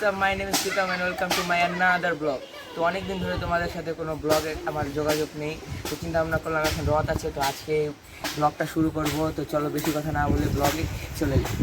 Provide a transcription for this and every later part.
What's up, my name is Pritam and welcome to my another blog. তো অনেক দিন ধরে তোমাদের সাথে কোনো ব্লগে আমার যোগাযোগ নেই, তো চিন্তা ভাবনা করলাম এখন রথ আছে, তো আজকে ব্লগটা শুরু করব। তো চলো বেশি কথা না বলে ব্লগে চলে যাই।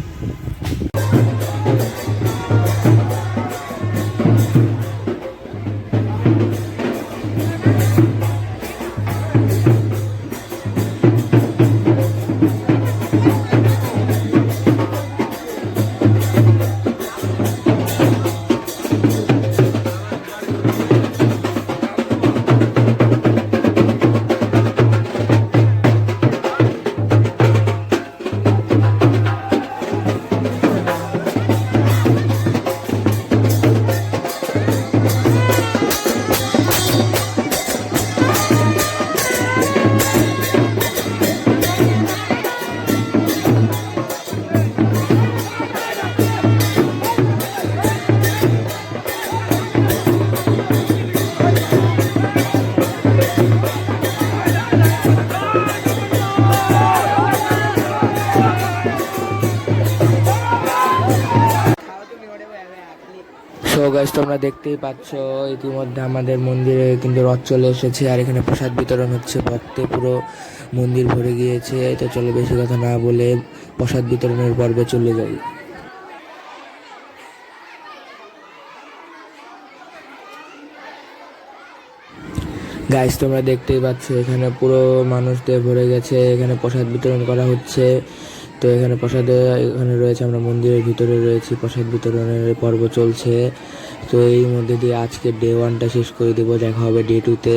সো গাইস, তোমরা দেখতেই পাচ্ছ ইতিমধ্যে আমাদের মন্দিরে কিন্তু রথ চলে এসেছে, আর এখানে প্রসাদ বিতরণ হচ্ছে। ভক্তে পুরো মন্দির ভরে গিয়েছে। তো চলো বেশি কথা না বলে প্রসাদ বিতরণের পর্বে চলে যাই। গাইস, তোমরা দেখতেই পাচ্ছ এখানে পুরো মানুষদের ভরে গেছে, এখানে প্রসাদ বিতরণ করা হচ্ছে। তো এখানে প্রসাদে এখানে রয়েছে, আমরা মন্দিরের ভিতরে রয়েছি, প্রসাদ বিতরণের পর্ব চলছে। তো এই মধ্যে দিয়ে আজকে ডে 1টা শেষ করে দেবো, দেখা হবে ডে 2-তে।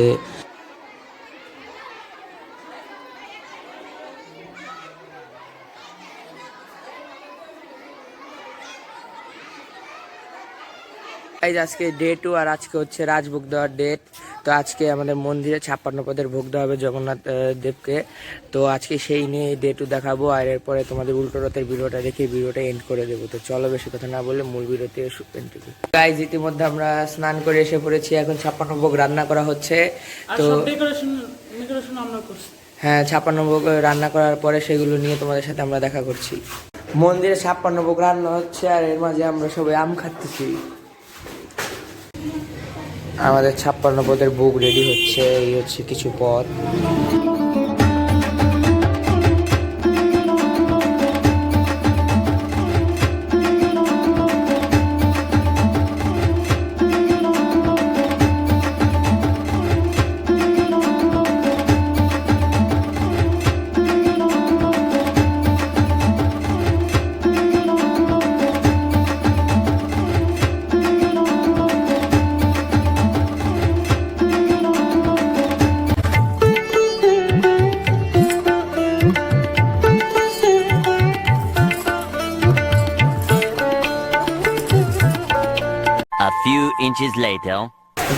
আজকে ডে 2 আর আজকে হচ্ছে রাজভোগ দেওয়ার ডেট। তো আজকে আমাদের মন্দিরে 56 পদের ভোগ দেওয়া হবে জগন্নাথ দেবকে। তো আজকে সেই নিয়ে ডে 2 দেখাবো, আর এরপরে তোমাদের উল্টো রথের ভিডিওটা দেখে ভিডিওটা এন্ড করে দেবো। তো চলো বেশি কথা না বলে মূল ভিডিওতে এন্ড করবো। গাইজ, ইতিমধ্যে আমরা স্নান করে এসে পড়েছি, এখন 56 ভোগ রান্না করা হচ্ছে। তো হ্যাঁ, 56 ভোগ রান্না করার পরে সেগুলো নিয়ে তোমাদের সাথে আমরা দেখা করছি। মন্দিরে 56 ভোগ রান্না হচ্ছে, আর এর মাঝে আমরা সবাই আম খাচ্ছি। আমাদের 56 পদের বুক রেডি হচ্ছে, এই হচ্ছে কিছু পদ। A few inches later.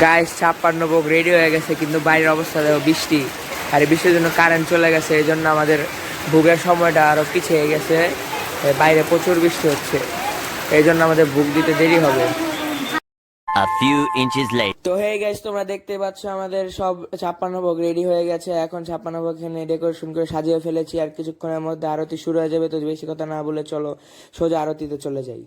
Guys, 56 ভোগ রেডি হয়ে গেছে, কিন্তু বাইরের অবস্থা দেখো, বৃষ্টি। আর এই বৃষ্টির জন্য কারেন্ট চলে গেছে, এই জন্য আমাদের ভোগের সময়টা আরো পিছিয়ে গেছে। বাইরে প্রচুর বৃষ্টি হচ্ছে, এই জন্য আমাদের ভোগ দিতে দেরি হবে। A few inches later. তো হে গাইস, তোমরা দেখতে পাচ্ছ আমাদের সব 56 ভোগ রেডি হয়ে গেছে। এখন 56 ভোগ এখানে ডেকোরেশন করে সাজিয়ে ফেলেছি, আর কিছুক্ষণের মধ্যে আরতি শুরু হয়ে যাবে। তো বেশি কথা না বলে চলো সোজা আরতিতে চলে যাই।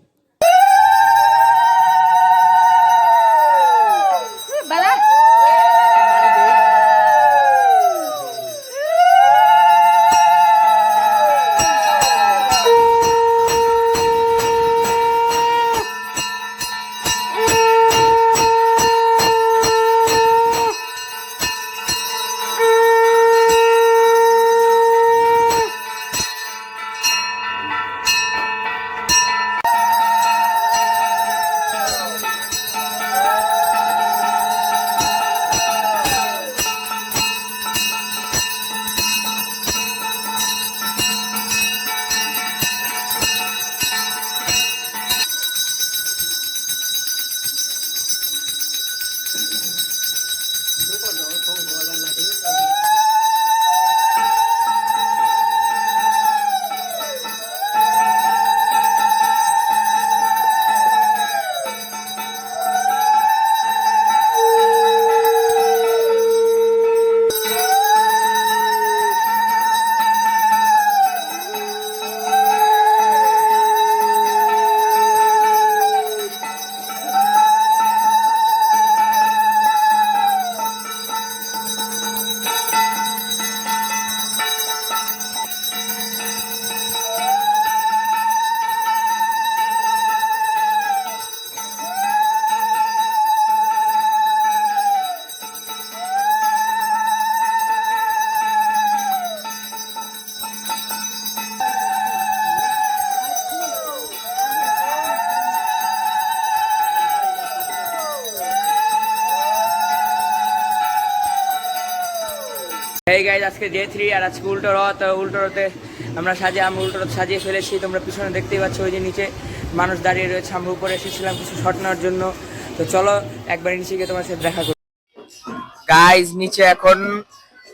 এই গাইজ আজকে ডে 3 আর আজকে উল্টো রথ। উল্টো রথে আমরা উল্টো রথ সাজিয়ে ফেলেছি। তোমরা পিছনে দেখতেই পাচ্ছ ওই যে নিচে মানুষ দাঁড়িয়ে রয়েছে। আমরা উপরে এসেছিলাম কিছু শট নেওয়ার জন্য। তো চলো একবার নিচে গিয়ে তোমার সাথে দেখা করি। গাইজ নিচে এখন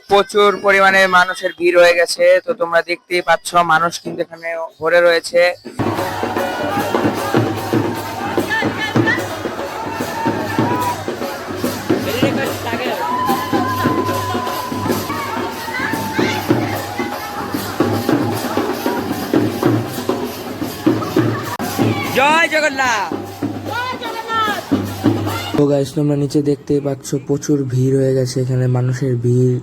প্রচুর পরিমাণে মানুষের ভিড় হয়ে গেছে। তো তোমরা দেখতেই পাচ্ছ মানুষ কিন্তু এখানে ভরে রয়েছে। জয় জগন্নাথ। তো গাইস তোমরা নিচে দেখতেই পাচ্ছ প্রচুর ভিড় হয়ে গেছে। এখানে মানুষের ভিড়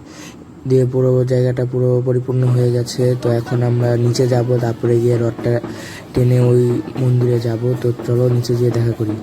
দিয়ে পুরো জায়গাটা পুরো পরিপূর্ণ হয়ে গেছে। তো এখন আমরা নিচে যাব, তারপরে গিয়ে রথটা টেনে ওই মন্দিরে যাব। তো চলো নিচে গিয়ে দেখা করি।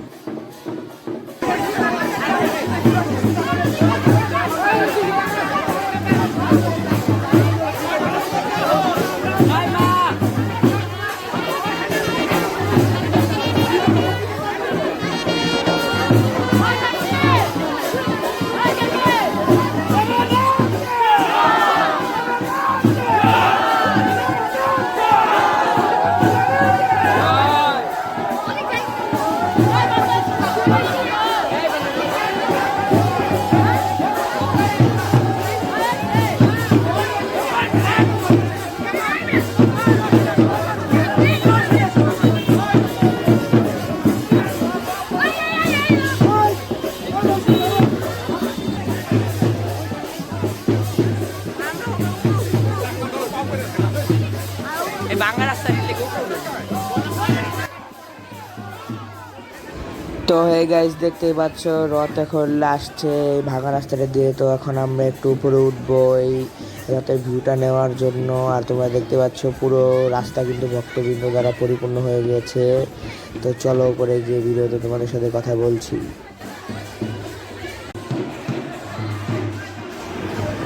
বাংলা রাস্তা তো এই গাইজ দেখতেই পাচ্ছ রথ এখন আসছে এই ভাঙা রাস্তাটা দিয়ে। তো এখন আমরা একটু উপরে উঠবো এই রথের ভিউটা নেওয়ার জন্য। আর তোমরা দেখতে পাচ্ছ পুরো রাস্তা কিন্তু ভক্তবৃন্দ দ্বারা পরিপূর্ণ হয়ে গিয়েছে। তো চলো উপরে গিয়ে ভিডিওতে তোমাদের সাথে কথা বলছি।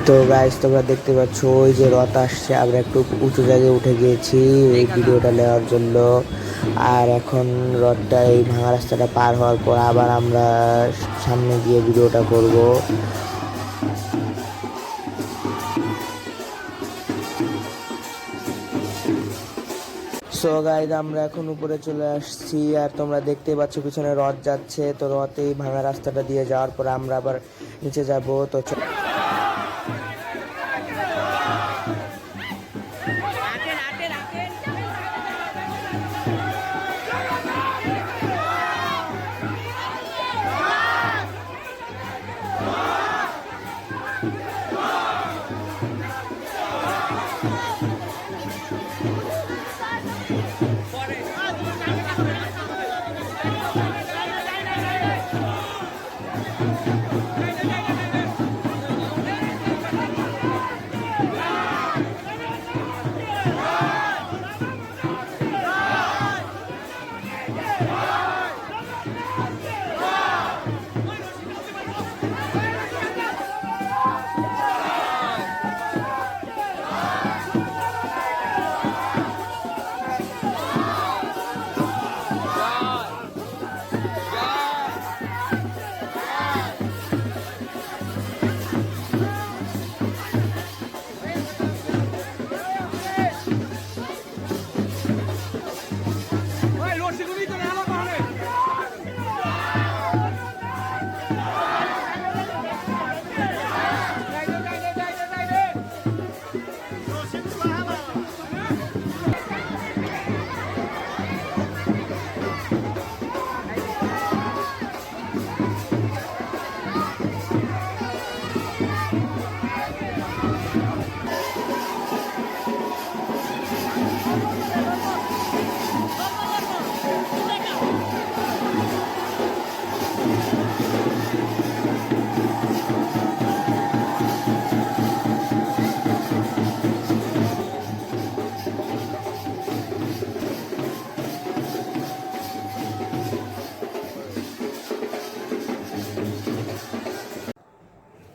তো গাইজ তোমরা দেখতে পাচ্ছ ওই যে রথ আসছে। আমরা একটু উঁচু জায়গায় উঠে গিয়েছি এই ভিডিওটা নেওয়ার জন্য। আর এখন রথটা এই ভাঙা রাস্তাটা পার হওয়ার পর আবার আমরা সামনে গিয়ে ভিডিওটা করব। সো গাইজ আমরা এখন উপরে চলে আসছি। আর তোমরা দেখতে পাচ্ছ পিছনে রথ যাচ্ছে। তো রথ এই ভাঙা রাস্তাটা দিয়ে যাওয়ার পর আমরা আবার নিচে যাব। তো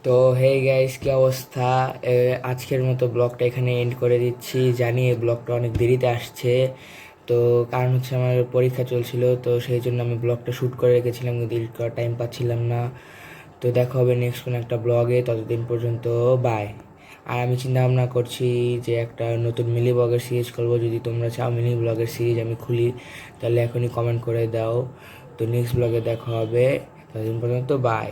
তো হে গাইস কি অবস্থা। আজকের মতো ব্লগটা এখানে এন্ড করে দিচ্ছি। জানি এই ব্লগটা অনেক দেরিতে আসছে। তো কারণ হচ্ছে আমার পরীক্ষা চলছিল, তো সেই জন্য আমি ব্লগটা শ্যুট করে রেখেছিলাম, কিন্তু এডিট করার টাইম পাচ্ছিলাম না। তো দেখা হবে নেক্সট কোনো একটা ব্লগে। ততদিন পর্যন্ত বাই। আর আমি চিন্তা ভাবনা করছি যে একটা নতুন মিনি ব্লগের সিরিজ করবো। যদি তোমরা চাও মিনি ব্লগের সিরিজ আমি খুলি, তাহলে এখনই কমেন্ট করে দাও। তো নেক্সট ব্লগে দেখা হবে, ততদিন পর্যন্ত বাই।